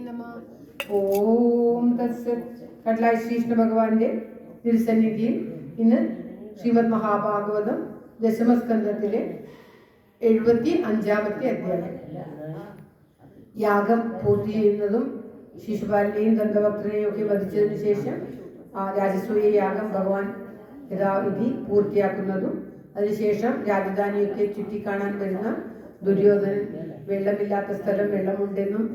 നമഃ. ഓം തത്സത്. കടലായി ശ്രീകൃഷ്ണ ഭഗവാന്റെ തിരുസന്നിധിയിൽ ഇന്ന് ശ്രീമദ് മഹാഭാഗവതം ദശമസ്കന്ധത്തിലെ 75-ാമത്തെ അധ്യായം. യാഗം പൂർത്തി ചെയ്യുന്നതും ശിശുപാലനെയും ദന്തഭക്തനെയും ഒക്കെ വധിച്ചതിനു ശേഷം രാജസൂയ യാഗം ഭഗവാൻ യഥാവിധി പൂർത്തിയാക്കുന്നതും അതിനുശേഷം രാജധാനിയൊക്കെ ചുറ്റിക്കാണാൻ വരുന്ന ദുര്യോധനൻ വെള്ളമില്ലാത്ത സ്ഥലം വെള്ളമുണ്ടെന്നും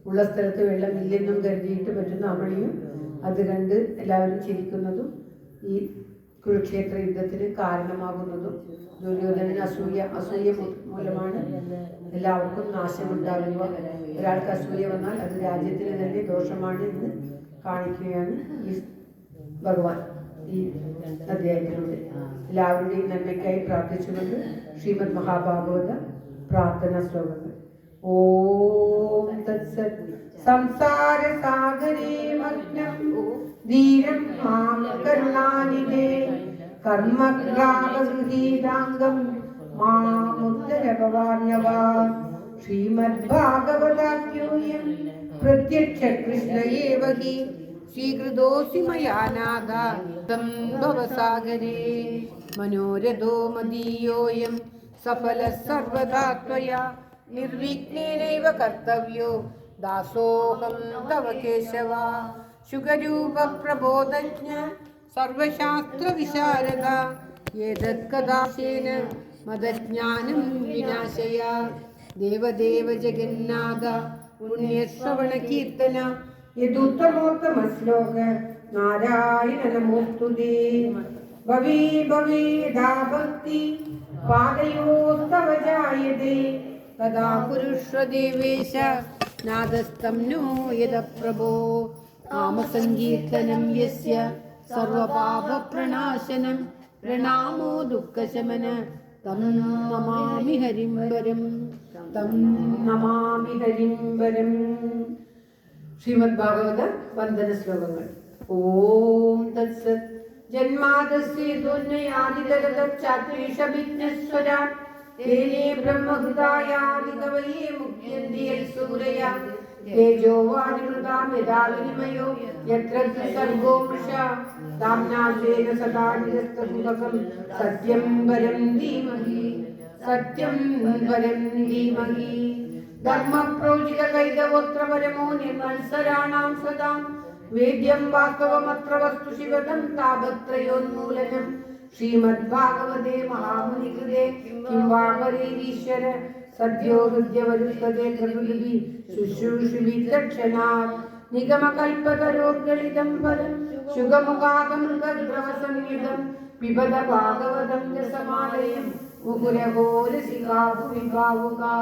ഉള്ള സ്ഥലത്ത് വെള്ളമില്ലെന്നും കരുതിയിട്ട് പറ്റുന്ന അമളിയും അത് കണ്ട് എല്ലാവരും ചിരിക്കുന്നതും ഈ കുരുക്ഷേത്ര യുദ്ധത്തിന് കാരണമാകുന്നതും ദുര്യോധനന് അസൂയ മൂലമാണ് എല്ലാവർക്കും നാശമുണ്ടാകുക. ഒരാൾക്ക് അസൂയ വന്നാൽ അത് രാജ്യത്തിന് തന്നെ ദോഷമാണ് എന്ന് കാണിക്കുകയാണ് ഈ ഭഗവാൻ ഈ അധ്യായത്തിലൂടെ. എല്ലാവരുടെയും നന്മയ്ക്കായി പ്രാർത്ഥിച്ചുകൊണ്ട് ശ്രീമദ് മഹാഭാഗവത പ്രാർത്ഥനാ ശ്ലോകങ്ങൾ. ഓം തത്സത്. സംസാര സാഗരേ മഗ്നം ധീരം മാം കരുണാനിധേ കർമ്മഗ്രാഹഗൃഹീതാംഗം മാമുദ്ധരഭവാർണവ. ശ്രീമദ്ഭാഗവതാഖ്യോയം പ്രത്യക്ഷ കൃഷ്ണ ഏവ ഹി ശ്രീകൃതോऽസി മയാ നാഥ തം ഭവസാഗരേ. മനോരഥോ മദീയോऽയം സഫലഃ സർവദാ ത്വയാ നിർവിഘ്നേനൈവ കർത്തവ്യോ ദാസോഹം തവ കേശവ. ശുഗരൂപ പ്രബോധജ്ഞ സർവശാസ്ത്ര വിശാരദ ഏതത്കഥാശേന മദജ്ഞാനം വിനാശയ. ദേവദേവ ജഗന്നാഥ പുണ്യശ്രവണ കീർത്തന യദുത്തമോത്തമ ശ്ലോക നാരായണ നമോസ്തുതേ. ഭവേ ഭവേദാ ഭക്തി പാദയോസ്തവ ജായതേ തദാ കുരുഷ്വ ദേവേശ നാദസ്തം नो यद प्रभो. നാമസങ്കീർത്തനം യസ്യ സർവപാപപ്രണാശനം പ്രണാമോ ദുഃഖശമന തം നമാമി ഹരിം വരം തം നമാമി ഹരിം വരം. ശ്രീമദ് ഭാഗവത വന്ദന ശ്ലോകങ്ങൾ. ഓം തത്സത്. ജന്മാദസ്യേതോന്മയാദിതരതച്ഛാത്രീഷഭിജ്ഞസ്വരാ തേനേ ബ്രഹ്മഹൃദായാദികവയേ മുഹ്യന്തി യത്സൂരയാ. തേജോ വാരിമൃതാം യഥാ വിനിമയോ യത്ര സർഗോ മൃഷാ ധാമ്നാ സ്വേന സദാ നിരസ്തമുഖം സത്യം വരം ധീമഹി സത്യം വരം ധീമഹി. ധർമ്മപ്രോജിത കൈതവോത്ര പരമോ നിർമത്സരാണാം സദാ വേദ്യം വാസ്തവമത്ര വസ്തു ശിവദം താപത്രയോന്മൂലനം. ശ്രീമദ്ഭാഗവതേ മഹാമുനികൃതേ കിം വാ വരേരീശ്വര സദ്യോ ഹൃദ്യവരുത്തതേ പ്രകൃതി ശുശ്രൂഷുവി തക്ഷണാത്. നിഗമകൽപതരോർഗളിതം ഫലം ശുഗമുഖാകമൃഗദ്രവസംയുതം പിബത ഭാഗവതം രസമാലയം മുകുരഘോരസികാഭു വിഭാവുകാ.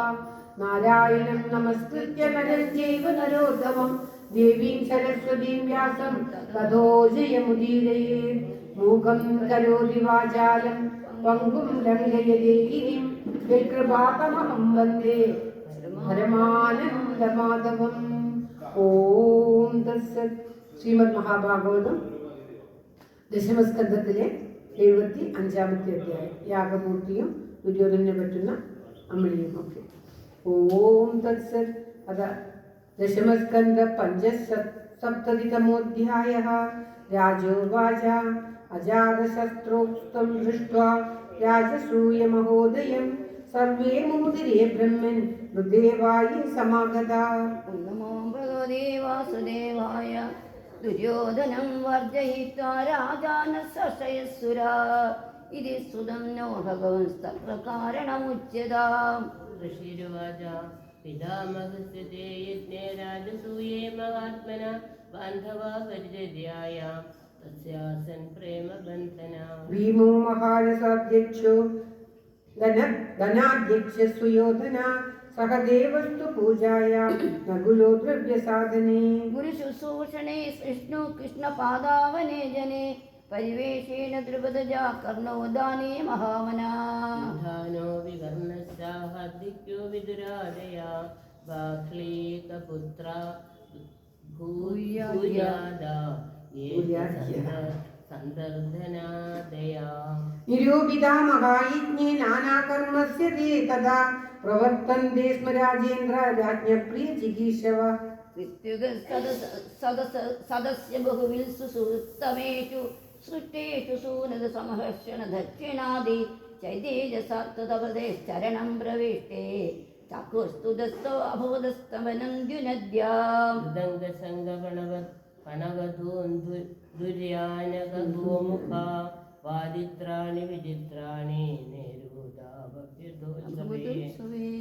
നാരായണം നമസ്കൃത്യ നരം ചൈവ നരോത്തമം ദേവീം സരസ്വതീം വ്യാസം തതോ ജയമുദീരയേത്. മൂകം കരോതി വാചാലം പങ്കും ലംഘയതേ ഗിരിം യത്കൃപാതമഹം വന്ദേ പരമാനന്ദമാധവം. ഓം തത്സത്. ശ്രീമദ് മഹാഭാഗവതം ദശമസ്കന്ധത്തിലെ 75-ാമത്തെ അധ്യായം. യാഗമൂർത്തിയും ദുര്യോധനെ പറ്റുന്ന അമളിയും ഒക്കെ. ഓം തത്സത്. അത ദശമസ്കന്ധ പഞ്ചസപ്തതിതമോऽധ്യായഃ. രാജോവാച അജാതശസ്ത്രോക്തം ദൃഷ്ട്വാ രാജസൂയമഹോദയം സർവേ മുദിരേ ബ്രഹ്മൻ ഋദേവായി സമാഗതാഃ. നമോ ഭഗവതേ വാസുദേവായ. ദുര്യോധനം വർജയിത്വാ രാജാനഃ സശയസുരാ ഇതി സുതം നോ ഭഗവൻസ്തപ്രകാരണമുച്യതാം. ഋഷിരുവാച പിതാമഹസ്യ തേ യജ്ഞേ രാജസൂയേ മഹാത്മന ബാന്ധവാ പരിചര്യായാം തസ്യാസൻ പ്രേമബന്ധനാ. ഭീമോ മഹാരസാധ്യക്ഷോ ധനാധ്യക്ഷ സുയോധന സഹദേവസ്തു പൂജായാം നകുലോ ദ്രവ്യസാധനേ. ഗുരുശുശ്രൂഷണേ വിഷ്ണു കൃഷ്ണപാദാവനേ ജനേ പരിവേഷേണ ദ്രുപദജാ കർണോ ദാനേ മഹാമനാ. ധാനോ വികർണസ്യാഹാദിക്യോ വിദുരാദയാ ബാഹ്ലീകപുത്ര ഭൂയാദാ സന്ദർധനാദയാ. നിരൂപിതാ മഹായജ്ഞേ നാനാകർമ്മസ്യ തേ തഥാ പ്രവർത്തന്തെ സ്മ രാജേന്ദ്ര രാജ്ഞപ്രിയ ചികീർഷവ. സദസ്യ ബഹുവിൽസു സുഹൃത്തമേഷു സൃഷ്ടേഷു സൂനത സമഹർഷണ ദക്ഷിണാദി ചൈതേജസാത്വതപദേശ്ചരണം പ്രവിഷ്ടേ ചാക്കുസ്തുതസ്ഥോ അഭൂതസ്തവനന്ദ്യുനദ്യാം മൃദംഗസംഗപണവധൂന്ദുര്യാനകഗോമുഖ വാദിത്രാണി വിചിത്രാണി നേരുദാഭ്യുദോത്സവേ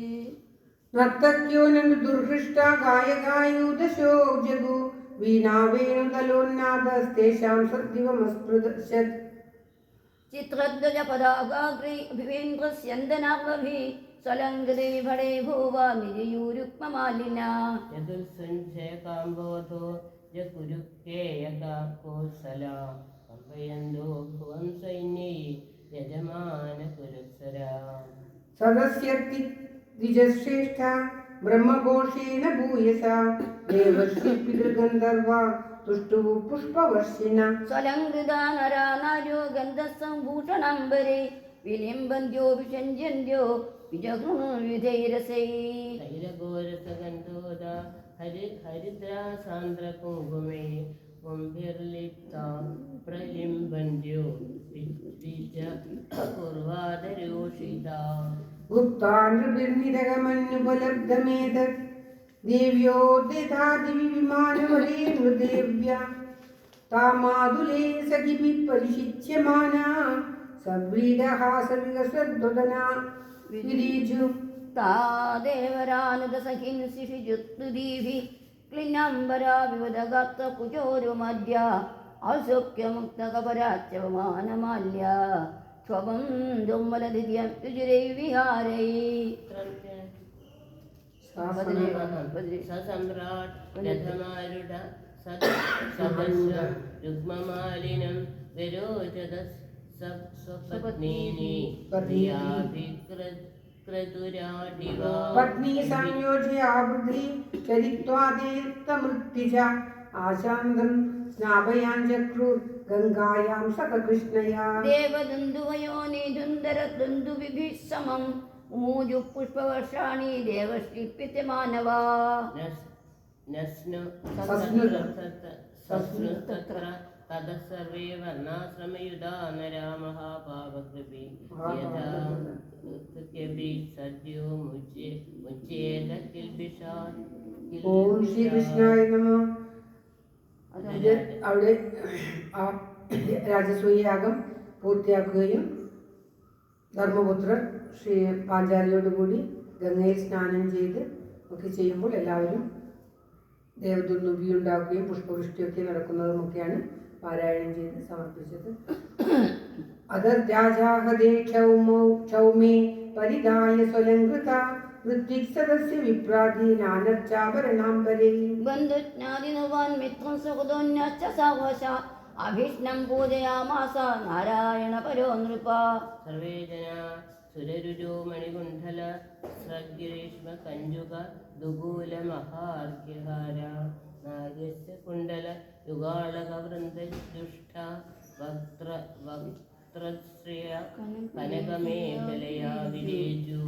നർത്തക്യോനന്ദ ദുർഹൃഷ്ട ഗായകായൂദശോ ജഗു വീണാവേണുതലോന്നാദസ്തേഷാം സദ്ദിവമസ്പൃശത് ചിത്രധ്വജ പതാകാഗ്രി അഭിവേന്ദ്രസ്യന്തനാർവഭി സ്വലങ്കൃതേ ഭടേ ഭൂവ നിജയൂരുക്മമാലിന ചതുർസഞ്ജയകാംബോധോ ജകുരുക്കേയകാകോസല കമ്പയന്തോ ഭുവം സൈന്യൈ യജമാനപുരസ്സരാ സദസ്യർത്തി ദ്വിജശ്രേഷ്ഠ ബ്രഹ്മഘോഷേണ ഭൂയസ ദേവർഷി പിതൃഗന്ധർവ തുഷ്ടുവു പുഷ്പവർഷിന സ്വലങ്കൃതാ നരാ നാര്യോ ഗന്ധസംഭൂഷണംബരേ വിലിംബന്ത്യോ വിഷഞ്ജന്ത്യോ വിജഹൃവിധൈരസൈ തൈരഘോരസഗന്ധോദ ഹരിദ്രാസാന്ദ്രകുങ്കുമേ കുംഭിർലിപ്താ പ്രലിംബന്ത്യോ പൂർവാദരോഷിതാ ഗുപ്താനൃഭിർനിരഗമന്യുപലബ്ധമേതത് ദേവ്യോ ദധാദിവി വിമാനവരേ നൃദേവ്യ താമാതുലേ സഖിഭി പരിശിച്യമാന സവ്രീഡഹാസവികസദ്വദനാ വിരീജു താദേവരാനുദസഹിൻസിഷിജുത്തുദീഭി ക്ലിനംബരാ വിവദഗാത്ര കുചോരുമദ്യ ഔസുഖ്യമുക്തകപരാച്ചവമാനമാല്യ സ്വപം ദുമ്മലദിദ്യം യുജുരൈ വിഹാരൈ സസമ്രാട് രഥമാരുഢ സഹസ്ര രുഗ്മമാലിനം വിരോചത സ്വപത്നീനി ക്രതുരാടിവ പത്നി സംയോജയാവൃദ്ധി ചരിത്വാദേത്തമൃത്യുജ ആശാന്തം സ്നാപയാഞ്ചക്രു ഗംഗായാം സഖകൃഷ്ണയാ ദേവദുന്ദുവയോനിദുന്ദരദുന്ദുവിഭിः മൂജു പുഷ്പവർഷാണി ദേവശ്രീപ്യമാനവാ സസ്നുതത്ര തദസർവേ വർണ്ണാശ്രമയുധാ നരാ മഹാപാപകൃപി യഥാ സദ്യോ മുച്യേത കിൽബിഷാത്. ഓം ശ്രീകൃഷ്ണായ നമഃ. അവിടെ ആ രാജസൂയയാഗം പൂർത്തിയാക്കുകയും ധർമ്മപുത്രർ ശ്രീ പാഞ്ചാലിയോടുകൂടി ഗംഗയിൽ സ്നാനം ചെയ്ത് ഒക്കെ ചെയ്യുമ്പോൾ എല്ലാവരും ദേവദുർനുഭി ഉണ്ടാക്കുകയും പുഷ്പവൃഷ്ടിയൊക്കെ നടക്കുന്നതുമൊക്കെയാണ് പാരായണം ചെയ്ത് സമർപ്പിച്ചത്. അദദ്യാജാഹദേ ക്ഷൗമേ പരിദായ സ്വലംകൃത ഋത്വിക്സദസ്യ വിപ്രാധീനാനർച്ചാഭരണാംബരേ ബന്ധുജ്ഞാതിനുവാൻ മിത്രം സുഹൃദോന്യശ്ച സാവശ അഭീഷ്ണം പൂജയാമാസ നാരായണ പരോ നൃപ. സർവേ ജനാ സുരരുജോ മണികുണ്ഠല സ്രഗ്രീഷ്മ കഞ്ജുക ദുഗൂല മഹാർഘ്യഹാര നാഗസ്യ കുണ്ഡല യുഗാളക വൃന്ദുഷ്ട വക്ത്രശ്രിയ കനകമേഖലയാ വിരേജു.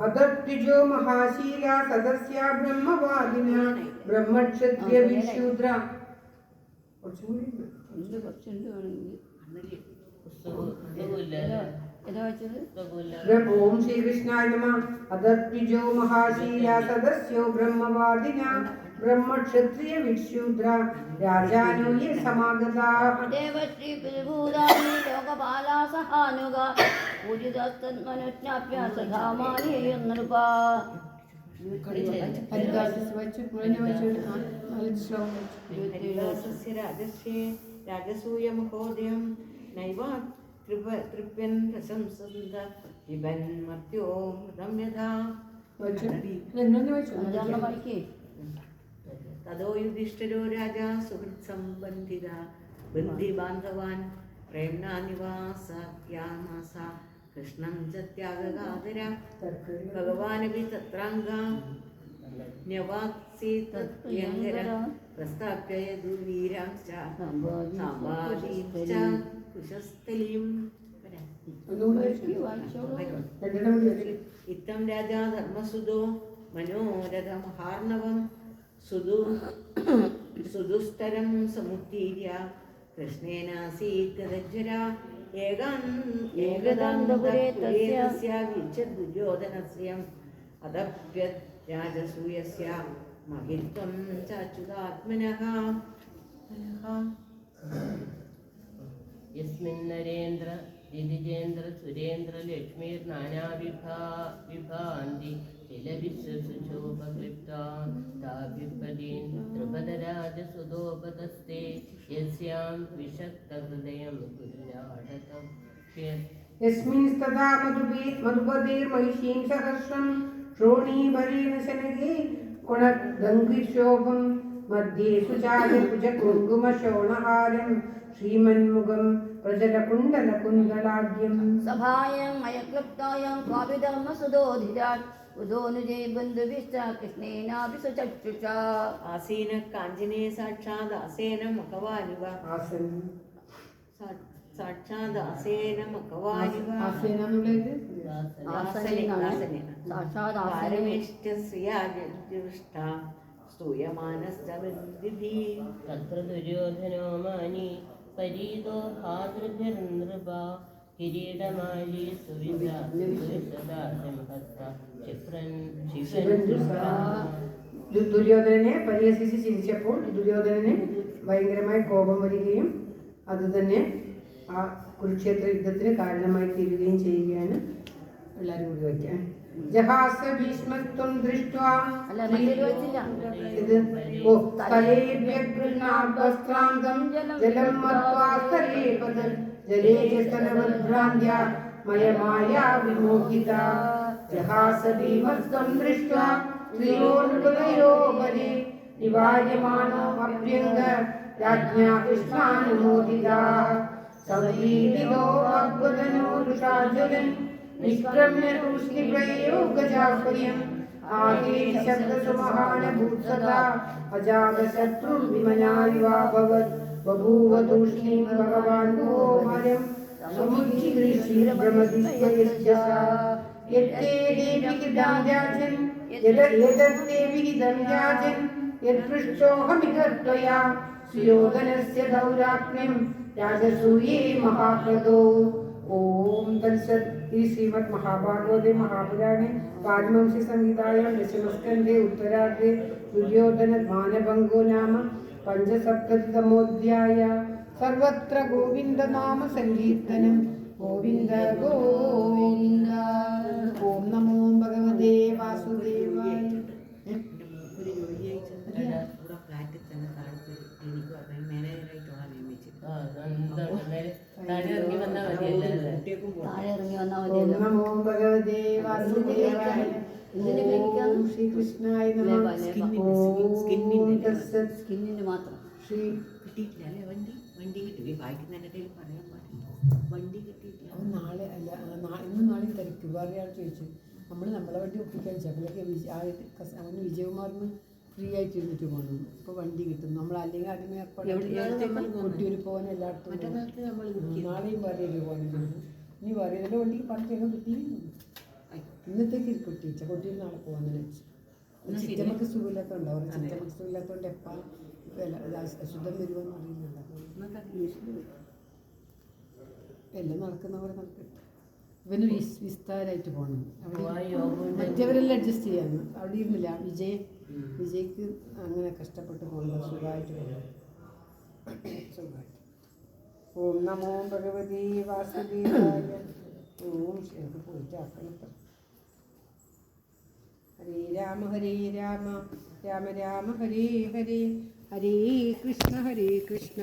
അദദ്വിജോ മഹാശീല സദസ്യ ബ്രഹ്മവാദിന ബ്രഹ്മക്ഷത്രിയ വിശൂദ്ര. ഓം ശ്രീകൃഷ്ണായ നമഃ. അദദ്വിജോ മഹാശീല സദസ്യോ ബ്രഹ്മവാദിന ബ്രഹ്മക്ഷത്രിയ വിശൂദ്ര രാജാനോ യേ സമാഗതാഃ. ദേവശ്രീ പിതൃഭൂതാനി ലോകപാലാ സഹാനുക പൂജിതസ്തന്മനുജ്ഞാപ്യ സധാമാനേയം നൃപ. രാജസൂയമഹോദയം നൈവാ തൃപ്യൻ പ്രശംസന്ത വിഭൻ മർത്യോ മൃതം യഥാ. തതോ യുധിഷ്ഠിരോ രാജാ സുഹൃത് സംബന്ധിത ബന്ധി ബാന്ധവാൻ പ്രേംണാ നിവാസയാമാസ കൃഷ്ണം ച ത്യാഗകാതര ഭഗവാനപി തത്രാംഗ ന്യവാസീതയങ്കര പ്രസ്ഥാപ്യ യദുവീരാംശ്ച സാമ്പാദീശ്ച കുശസ്ഥലീം. ഇത്തം രാജാ ധർമ്മസുതോ മനോരഥ മഹാർണവം സുദുസ്തരം സമുത്തീര്യ കൃഷ്ണേനാസീത് ഗതജ്വര ഏകദാന്തപുരേ തസ്യ ദുര്യോധനസ്യം അദപ്യത് രാജസൂയസ്യ മഹിത്വം ചാച്യുതാത്മനഃ യസ്മിന്നരേന്ദ്ര ദിദിജേന്ദ്ര സുരേന്ദ്ര ലക്ഷ്മീർനാനാവിഭാന്തി ചിലവിശ്വസുചോപക്ലിപ്താം താഭിപദീൻ ത്രിപദരാജസുതോപതസ്തേ യസ്യാം വിഷക്തഹൃദയം കുല്ലാടകം यस्मिंस्तदा मधुपतिर्महिषीं सहस्रं श्रोणीभरेण शनगे गुणगङ्गिशोभं मध्ये सुचारुभुजकुङ्कुमशोणहारं श्रीमन्मुखं प्रजलकुण्डलकुण्डलाढ्यं सभायां मयक्लुप्तायां काव्यधर्मसुधोधिराट् उदोनुजै बन्धुभिश्च कृष्णेनापि सुचक्षुषा ആസീന കാഞ്ചനേ സാക്ഷാദാസേന മഖവാനിവ आसन സാക്ഷാദാസേന മഖവാനിവ आसन എന്നുള്ളത് പാരമേഷ്ടശ്രിയാജുഷ്ട സ്തൂയമാനസ്തവൃദ്ധി തത്ര ദുര്യോധനോ മാനി പരീതോ ഭാതൃഭിർനൃപ കിരീടമാലി സുവിശദാസിംഹസ്ത ക്ഷിപ്രൻ ദുര്യോധനനെ പരിഹസിച്ച് ചിരിച്ചപ്പോൾ ദുര്യോധനന് ഭയങ്കരമായ കോപം വരികയും അതുതന്നെ ആ കുരുക്ഷേത്ര യുദ്ധത്തിന് കാരണമായി തീരുകയും ചെയ്യുകയാണ്. എല്ലാവരും കൂടി വയ്ക്കാൻ ജഹാസ ഭീഷ്മത്വം ദൃഷ്ട്വാ ഇത് ഓ സ്ഥലേഭ്യഗൃഹാദ്വസ്ത്രാന്തം ജലം മത്വാ സ്ഥലേ പതൽ ജലേ ചലവദ്ഭ്രാന്ത്യ മയമായാ വിമോഹിത ജഹാസ ഭീമത്വം ദൃഷ്ട്വാ ത്രിയോനുപതയോ ബലേ നിവാര്യമാണോ അഭ്യംഗ രാജ്ഞാ കൃഷ്ണാനുമോദിതാഃ സംവീതിതോ അദ്ഭുതനോ രുഷാജ്വലൻ നിഷ്ക്രമ്യ തൂഷ്ണിപ്രയോ ഗജാഹ്വയം ആകേ ശബ്ദസുമഹാനഭൂത്സദാ അജാതശത്രുർവിമനായുവാഭവത് ബഭൂവ തൂഷ്ണീം ഭഗവാൻ ഭൂമരം സമുജ്ജിഗൃഹീർഭ്രമതിസ്വയസ്യസാ യത്തേ ദേവി ഹിതം രാജൻ യദത്തേ വിഹിതം രാജൻ യത്പൃഷ്ടോഹമികത്വയാ സുയോധനസ്യ ദൗരാഗ്ന്യം രാജസൂയേ മഹാക്രതോ. ഓം തത്സത്. ഈ ശ്രീമദ് മഹാഭാഗവതേ മഹാപുരാണേ വാൽമീകി സംഹിതായാം ദശമസ്കന്ധേ ഉത്തരാർദ്ധേ ദുര്യോധന മാനഭംഗോ നാമ പഞ്ചസപ്തതിതമോധ്യായ. സർവത്ര ഗോവിന്ദനാമ സങ്കീർത്തനം. ഗോവിന്ദ ഗോവിന്ദ. ഓം നമോ ഭഗവതേ വാസുദേവായ. ഒരു ജോലി അയച്ചത് ഇവിടെ ഫ്ലാറ്റിൽ തന്നെ താഴത്ത് എനിക്ക് മാനേജറായിട്ടാണ് നിയമിച്ചത്. താഴെ ഇറങ്ങി വന്നാൽ മതിയല്ലേ? കുട്ടികൾക്കും താഴെ ഇറങ്ങി വന്നാൽ ഓം മതിയല്ലോ. നമോ ഭഗവതേ വാസുദേവായ. ഓം ശ്രീകൃഷ്ണായ നമഃ. ഓം തത്സത്. സ്കിന്നിന് മാത്രം. ശ്രീ കിട്ടിയിട്ടില്ല അല്ലേ? വണ്ടി കിട്ടി. വായിക്കുന്നതിൻ്റെ ഇടയിൽ പറയാൻ പാടില്ല. വണ്ടി കിട്ടിയിട്ടില്ല. അവൻ നാളെ അല്ല ഇന്നും നാളെയും തിരക്ക്. വേറെ ആൾ ചോദിച്ചു നമ്മളെ വണ്ടി ഒപ്പിക്കാൻ ചപ്പലൊക്കെ അവന് വിജയകുമാറിന് ഫ്രീ ആയിട്ട് ഇരുന്നിട്ട് പോകണം. ഇപ്പോൾ വണ്ടി കിട്ടും. നമ്മൾ അല്ലെങ്കിൽ ആദ്യമേ ഏർപ്പാട് കൊട്ടിയൂർ പോകാൻ എല്ലായിടത്തും നാളെയും പറയല് പോകാനുണ്ട്. ഇനി പറയല വണ്ടിക്ക് പറഞ്ഞൊക്കെ കിട്ടി. ഇന്നത്തേക്ക് കിട്ടിച്ച കൊട്ടിയൂർ നാളെ പോകാമെന്ന് വെച്ചു. ചിറ്റമ്മക്ക് സുഖമില്ലാത്തതുകൊണ്ട് അവർ ചിറ്റമ്മക്ക് സുഖമില്ലാത്തതുകൊണ്ട് എപ്പോൾ അശുദ്ധം വരുമോയെന്ന് അറിയുന്നുണ്ട്. എല്ലാം നടക്കുന്ന പോലെ നടക്കട്ടെ. ഇവന് വിസ്താരമായിട്ട് പോകണം. അവിടെ മറ്റവരെല്ലാം അഡ്ജസ്റ്റ് ചെയ്യാന്ന് അവിടെ ഇരുന്നില്ല. വിജയ്ക്ക് അങ്ങനെ കഷ്ടപ്പെട്ട് പോകണം. സുഖമായിട്ട് പോകണം. സുഖമായിട്ട്. ഓം നമോ ഭഗവതേ വാസുദേവായ. ഓം എനിക്ക് പോയിട്ട് ആക്കണം. ഹരേ രാമ രാമ രാമ ഹരേ ഹരേ. ഹരേ കൃഷ്ണ കൃഷ്ണ